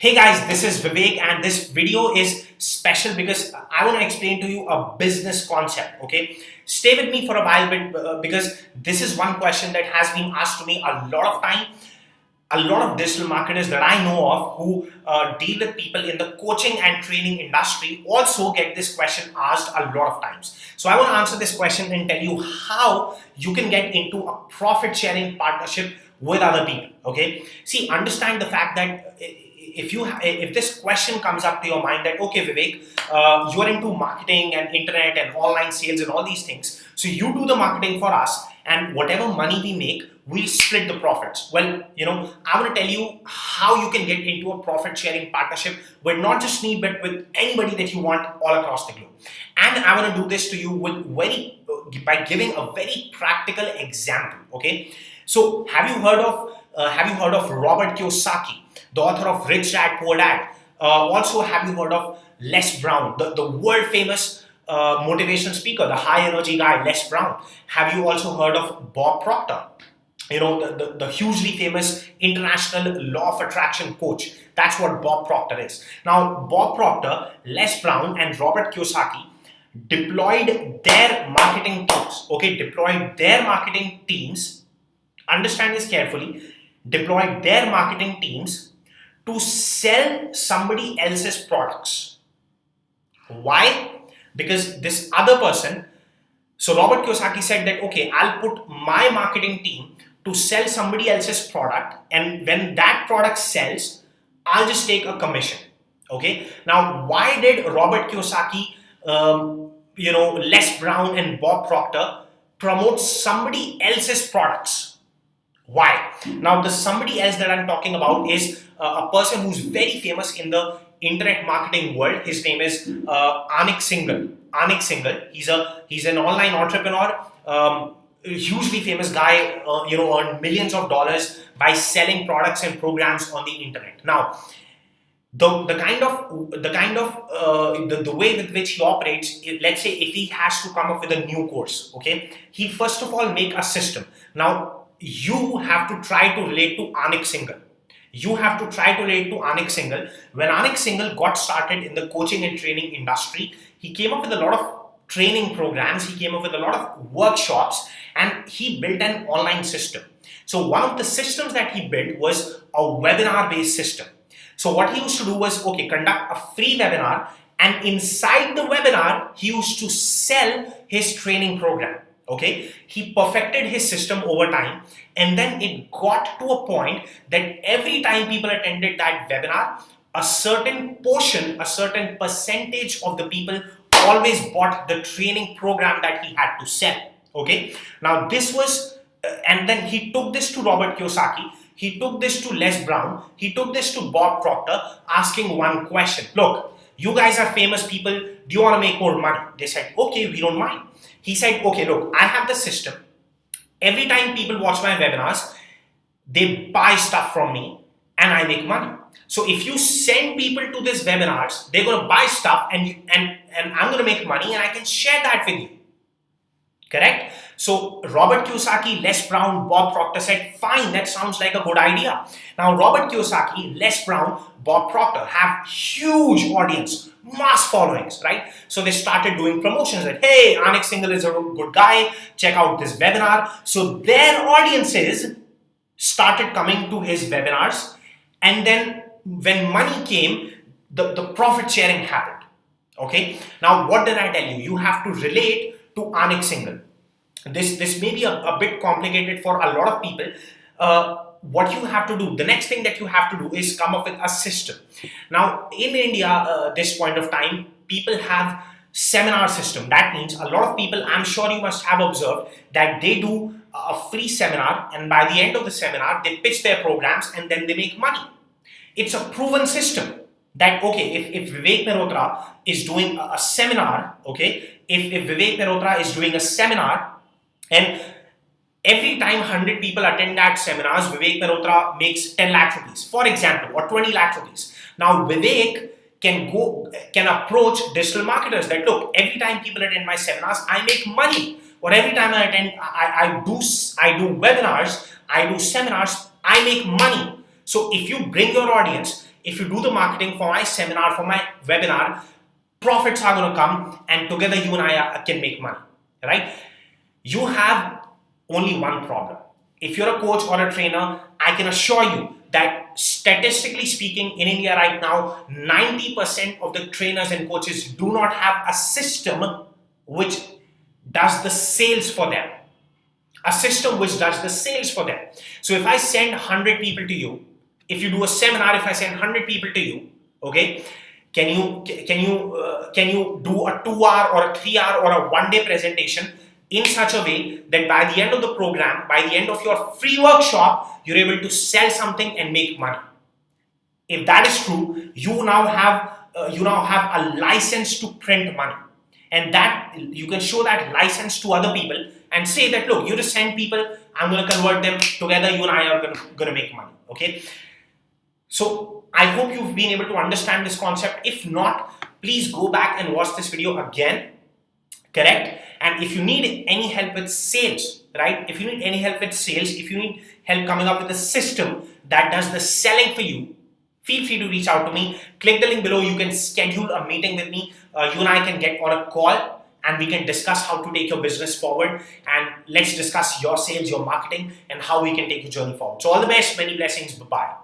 Hey guys, this is Vivek and this video is special because I want to explain to you a business concept, okay? Stay with me for a while because this is one question that has been asked to me a lot of time. A lot of digital marketers that I know of who deal with people in the coaching and training industry also get this question asked a lot of times. So I want to answer this question and tell you how you can get into a profit sharing partnership with other people, okay? See, understand the fact that if this question comes up to your mind that okay Vivek, you are into marketing and internet and online sales and all these things, so you do the marketing for us and whatever money we make we'll split the profits. Well, I want to tell you how you can get into a profit sharing partnership with not just me but with anybody that you want all across the globe. And I want to do this to you with by giving a very practical example, okay? So have you heard of Robert Kiyosaki, the author of Rich Dad Poor Dad? Also, have you heard of Les Brown, the world famous motivation speaker, the high energy guy, Les Brown? Have you also heard of Bob Proctor? The hugely famous international law of attraction coach. That's what Bob Proctor is. Now, Bob Proctor, Les Brown, and Robert Kiyosaki deployed their marketing teams, okay? Deployed their marketing teams, understand this carefully, deployed their marketing teams to sell somebody else's products. Why? Because this other person, so Robert Kiyosaki said that, okay, I'll put my marketing team to sell somebody else's product, and when that product sells, I'll just take a commission. Okay. Now, why did Robert Kiyosaki, Les Brown and Bob Proctor promote somebody else's products? Why? Now, the somebody else that I'm talking about is a person who's very famous in the internet marketing world. His name is Anik Singhal. Anik Singhal. He's an online entrepreneur. Hugely famous guy, earned millions of dollars by selling products and programs on the internet. Now, the way with which he operates, let's say if he has to come up with a new course, okay, he first of all make a system. Now, you have to try to relate to Anik Singhal. You have to try to relate to Anik Singhal. When Anik Singhal got started in the coaching and training industry, he came up with a lot of training programs, he came up with a lot of workshops, and he built an online system. So one of the systems that he built was a webinar-based system. So what he used to do was, okay, conduct a free webinar, and inside the webinar, he used to sell his training program. Okay, he perfected his system over time, and then it got to a point that every time people attended that webinar, a certain portion, a certain percentage of the people always bought the training program that he had to sell. Okay, now this was, and then he took this to Robert Kiyosaki, he took this to Les Brown, he took this to Bob Proctor, asking one question. Look, you guys are famous people, do you want to make more money? They said, okay, we don't mind. He said, okay, look, I have the system. Every time people watch my webinars, they buy stuff from me and I make money. So if you send people to these webinars, they're going to buy stuff and I'm going to make money and I can share that with you. Correct? So Robert Kiyosaki, Les Brown, Bob Proctor said, fine, that sounds like a good idea. Now Robert Kiyosaki, Les Brown, Bob Proctor have huge audience, mass followings, right? So they started doing promotions like, hey, Anik Singhal is a good guy, check out this webinar. So their audiences started coming to his webinars, and then when money came, the profit sharing happened. Okay, now what did I tell you? You have to relate to Anik Singhal. This may be a bit complicated for a lot of people. What you have to do, the next thing that you have to do is come up with a system. Now in India, this point of time, people have seminar system. That means a lot of people, I'm sure you must have observed that they do a free seminar, and by the end of the seminar, they pitch their programs and then they make money. It's a proven system that, okay, if Vivek Mehrotra is doing a seminar, okay, if Vivek Mehrotra is doing a seminar and every time 100 people attend that seminars, Vivek Mehrotra makes 10 lakh rupees, for example, or 20 lakh rupees. Now Vivek can approach digital marketers that, look, every time people attend my seminars, I make money. Or every time I attend, I do webinars, I do seminars, I make money. So if you bring your audience, if you do the marketing for my seminar, for my webinar, profits are going to come, and together you and I can make money, right? You have only one problem. If you're a coach or a trainer, I can assure you that statistically speaking, in India right now, 90% of the trainers and coaches do not have a system which does the sales for them. A system which does the sales for them. So if I send 100 people to you, if you do a seminar, if I send 100 people to you, okay, can you do a 2-hour or a 3-hour or a 1-day presentation in such a way that by the end of the program, by the end of your free workshop, you're able to sell something and make money? If that is true, you now have a license to print money, and that you can show that license to other people and say that, look, you just send people, I'm going to convert them, together you and I are going to make money. Okay, so I hope you've been able to understand this concept. If not, please go back and watch this video again. Correct? And if you need any help with sales, right? If you need any help with sales, if you need help coming up with a system that does the selling for you, feel free to reach out to me. Click the link below. You can schedule a meeting with me. You and I can get on a call and we can discuss how to take your business forward, and let's discuss your sales, your marketing, and how we can take your journey forward. So all the best, many blessings. Bye-bye.